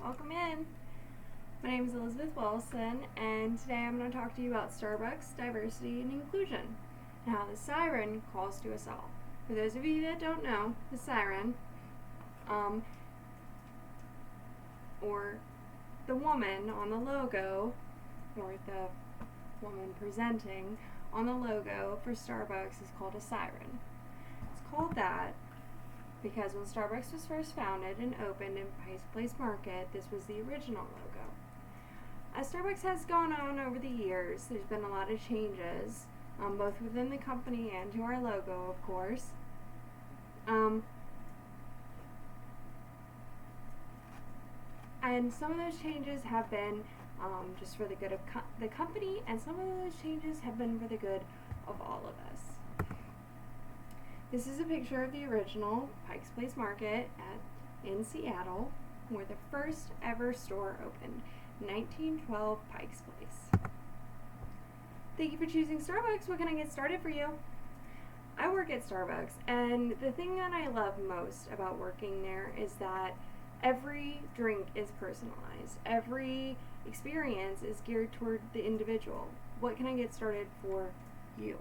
Welcome in. My name is Elizabeth Wilson, and today I'm going to talk to you about Starbucks, diversity, and inclusion, and how the siren calls to us all. For those of you that don't know, the siren, or the woman on the logo, or the woman presenting on the logo for Starbucks is called a siren. It's called that because when Starbucks was first founded and opened in Pike's Place Market, this was the original logo. As Starbucks has gone on over the years, there's been a lot of changes, both within the company and to our logo, of course. And some of those changes have been just for the good of the company, and some of those changes have been for the good of all of us. This is a picture of the original Pike's Place Market in Seattle, where the first ever store opened, 1912 Pike's Place. Thank you for choosing Starbucks. What can I get started for you? I work at Starbucks, and the thing that I love most about working there is that every drink is personalized. Every experience is geared toward the individual. What can I get started for you?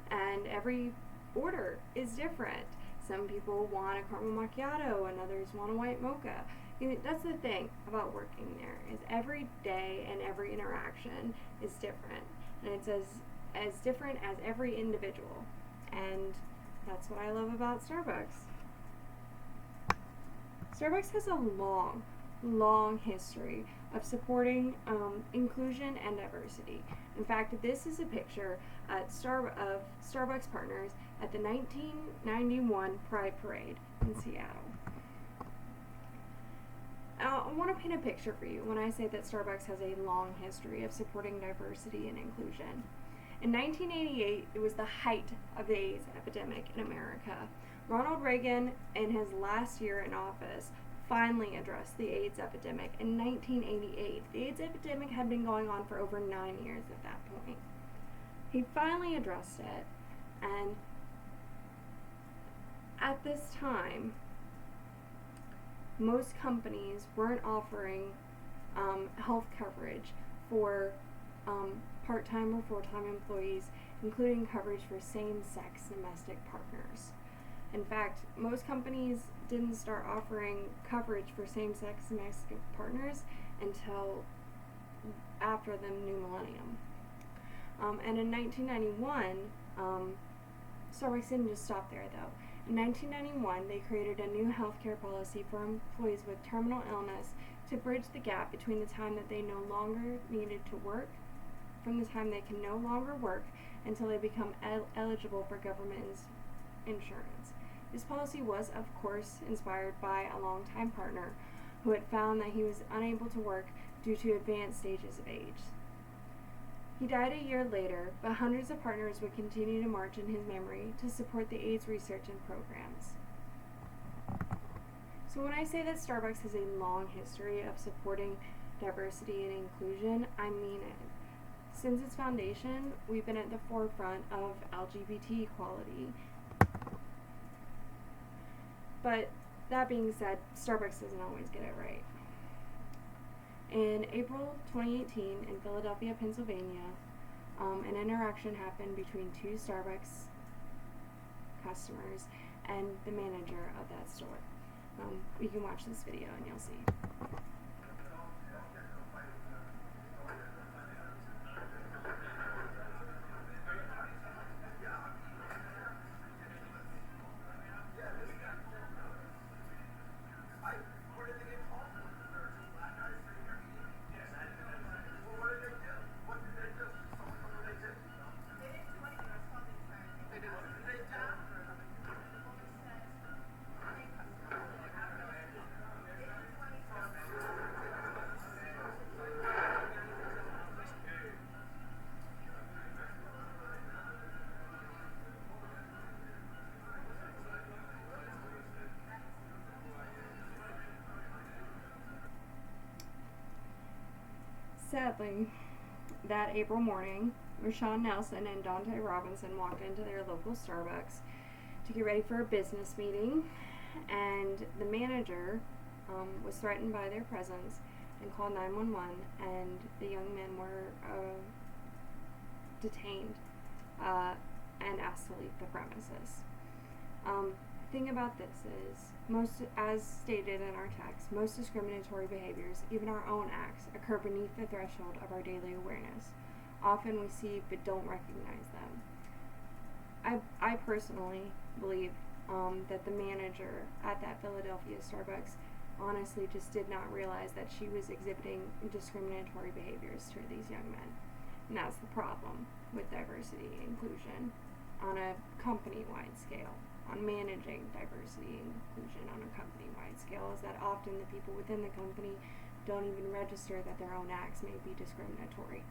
And every order is different. Some people want a caramel macchiato and others want a white mocha. That's the thing about working there, is every day and every interaction is different, and it's as different as every individual, and that's what I love about Starbucks. Starbucks has a long history of supporting inclusion and diversity. In fact, this is a picture of Starbucks partners at the 1991 Pride Parade in Seattle. I want to paint a picture for you when I say that Starbucks has a long history of supporting diversity and inclusion. In 1988, it was the height of the AIDS epidemic in America. Ronald Reagan, in his last year in office, finally addressed the AIDS epidemic in 1988. The AIDS epidemic had been going on for over 9 years at that point. He finally addressed it, and at this time, most companies weren't offering health coverage for part-time or full-time employees, including coverage for same-sex domestic partners. In fact, most companies didn't start offering coverage for same-sex domestic partners until after the new millennium. And in 1991, Starbucks didn't just stop there though. In 1991, they created a new healthcare policy for employees with terminal illness to bridge the gap between the time that they no longer needed to work, from the time they can no longer work, until they become eligible for government insurance. This policy was, of course, inspired by a longtime partner who had found that he was unable to work due to advanced stages of age. He died a year later, but hundreds of partners would continue to march in his memory to support the AIDS research and programs. So when I say that Starbucks has a long history of supporting diversity and inclusion, I mean it. Since its foundation, we've been at the forefront of LGBT equality. But that being said, Starbucks doesn't always get it right. In April 2018 in Philadelphia, Pennsylvania, an interaction happened between two Starbucks customers and the manager of that store. You can watch this video and you'll see. Sadly, that April morning, Rashawn Nelson and Dante Robinson walked into their local Starbucks to get ready for a business meeting, and the manager was threatened by their presence and called 911, and the young men were detained and asked to leave the premises. The thing about this is, as stated in our text, most discriminatory behaviors, even our own acts, occur beneath the threshold of our daily awareness. Often we see but don't recognize them. I personally believe that the manager at that Philadelphia Starbucks honestly just did not realize that she was exhibiting discriminatory behaviors toward these young men. And that's the problem with diversity and inclusion on a company-wide scale, on managing diversity and inclusion on a company-wide scale, is that often the people within the company don't even register that their own acts may be discriminatory.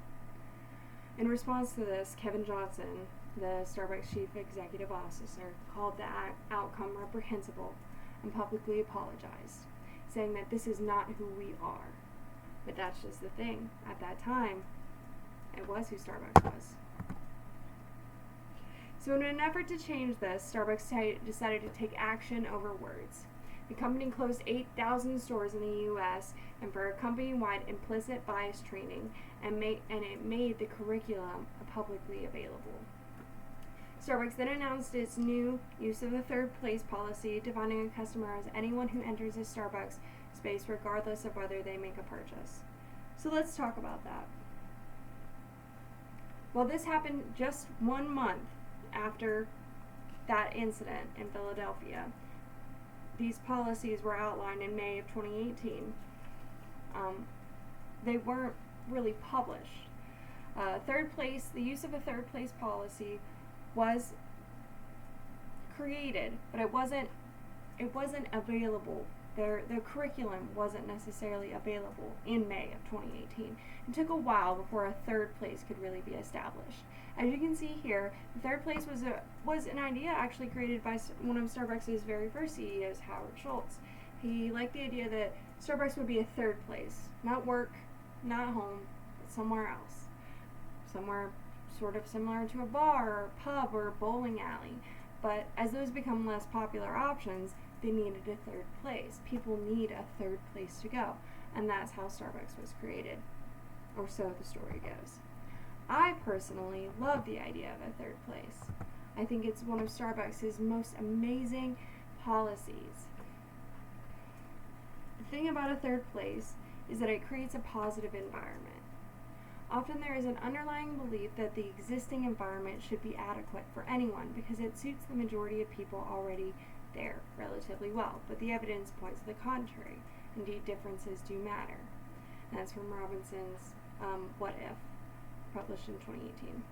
In response to this, Kevin Johnson, the Starbucks Chief Executive Officer, called the outcome reprehensible and publicly apologized, saying that this is not who we are. But that's just the thing. At that time, it was who Starbucks was. So in an effort to change this, Starbucks decided to take action over words. The company closed 8,000 stores in the U.S. and for a company-wide implicit bias training, and it made the curriculum publicly available. Starbucks then announced its new use of the third place policy, defining a customer as anyone who enters a Starbucks space regardless of whether they make a purchase. So let's talk about that. Well, this happened just 1 month after that incident in Philadelphia. These policies were outlined in May of 2018. They weren't really published. The use of a third place policy was created, but it wasn't available. The curriculum wasn't necessarily available in May of 2018. It took a while before a third place could really be established. As you can see here, the third place was an idea actually created by one of Starbucks' very first CEOs, Howard Schultz. He liked the idea that Starbucks would be a third place, not work, not home, but somewhere else. Somewhere sort of similar to a bar or a pub or a bowling alley. But as those become less popular options, they needed a third place. People need a third place to go. And that's how Starbucks was created. Or so the story goes. I personally love the idea of a third place. I think it's one of Starbucks' most amazing policies. The thing about a third place is that it creates a positive environment. Often there is an underlying belief that the existing environment should be adequate for anyone because it suits the majority of people already there relatively well, but the evidence points to the contrary. Indeed, differences do matter. And that's from Robinson's What If, published in 2018.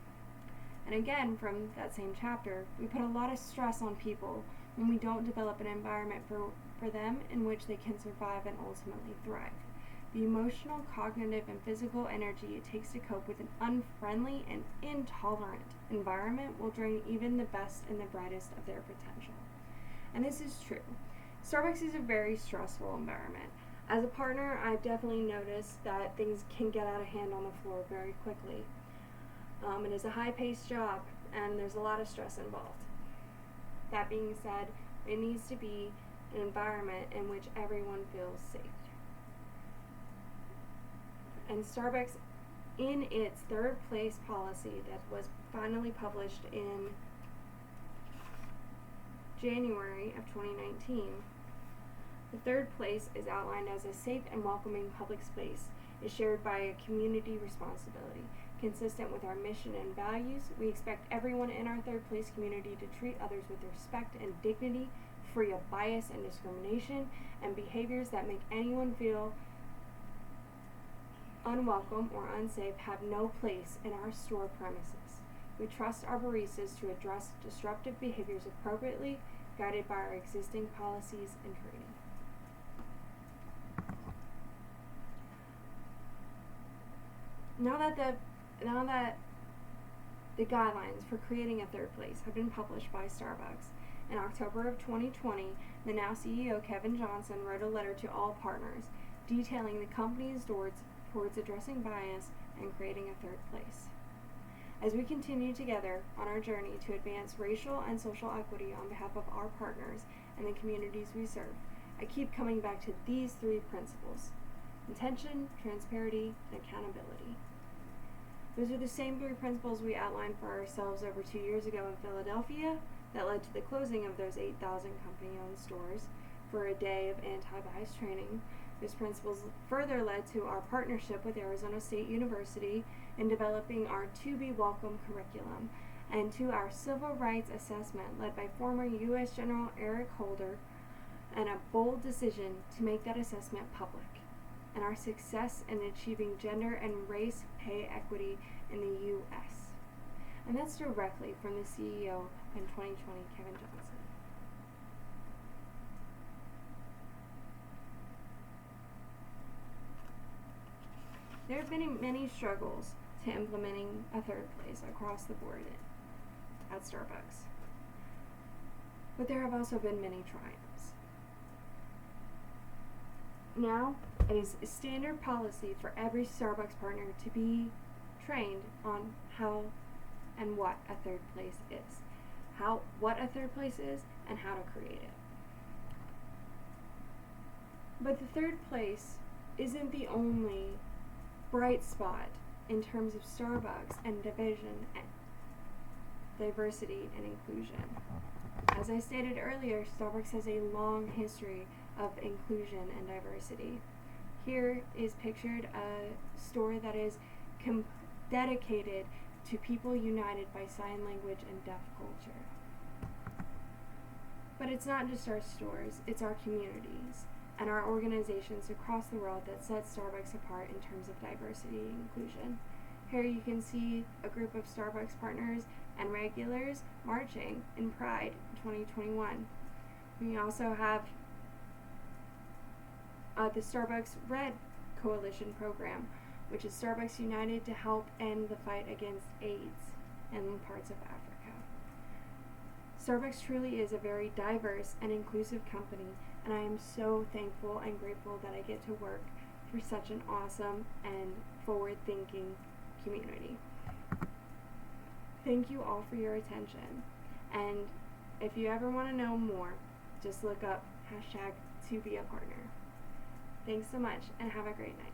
And again, from that same chapter, we put a lot of stress on people when we don't develop an environment for them in which they can survive and ultimately thrive. The emotional, cognitive, and physical energy it takes to cope with an unfriendly and intolerant environment will drain even the best and the brightest of their potential. And this is true. Starbucks is a very stressful environment. As a partner, I've definitely noticed that things can get out of hand on the floor very quickly. It is a high-paced job, and there's a lot of stress involved. That being said, it needs to be an environment in which everyone feels safe. And Starbucks, in its third place policy that was finally published in January of 2019, the third place is outlined as a safe and welcoming public space is shared by a community responsibility. Consistent with our mission and values, we expect everyone in our third place community to treat others with respect and dignity, free of bias and discrimination, and behaviors that make anyone feel unwelcome or unsafe have no place in our store premises. We trust our baristas to address disruptive behaviors appropriately, guided by our existing policies and training. Now that the guidelines for creating a third place have been published by Starbucks, in October of 2020, the now CEO Kevin Johnson wrote a letter to all partners detailing the company's towards addressing bias and creating a third place. As we continue together on our journey to advance racial and social equity on behalf of our partners and the communities we serve, I keep coming back to these three principles: intention, transparency, and accountability. Those are the same three principles we outlined for ourselves over 2 years ago in Philadelphia that led to the closing of those 8,000 company-owned stores for a day of anti-bias training. Those principles further led to our partnership with Arizona State University in developing our To Be Welcome curriculum, and to our civil rights assessment led by former U.S. General Eric Holder, and a bold decision to make that assessment public, and our success in achieving gender and race pay equity in the U.S. And that's directly from the CEO in 2020, Kevin Johnson. There have been many struggles to implementing a third place across the board at Starbucks, but there have also been many triumphs. Now, it is standard policy for every Starbucks partner to be trained on how and what a third place is, what a third place is, and how to create it. But the third place isn't the only bright spot in terms of Starbucks and division and diversity and inclusion. As I stated earlier, Starbucks has a long history of inclusion and diversity. Here is pictured a store that is dedicated to people united by sign language and deaf culture. But it's not just our stores, it's our communities and our organizations across the world that set Starbucks apart in terms of diversity and inclusion. Here you can see a group of Starbucks partners and regulars marching in Pride 2021. We also have the Starbucks Red Coalition program, which is Starbucks United to help end the fight against AIDS in parts of Africa. Starbucks truly is a very diverse and inclusive company, and I am so thankful and grateful that I get to work for such an awesome and forward-thinking community. Thank you all for your attention, and if you ever want to know more, just look up #ToBeAPartner. Thanks so much, and have a great night.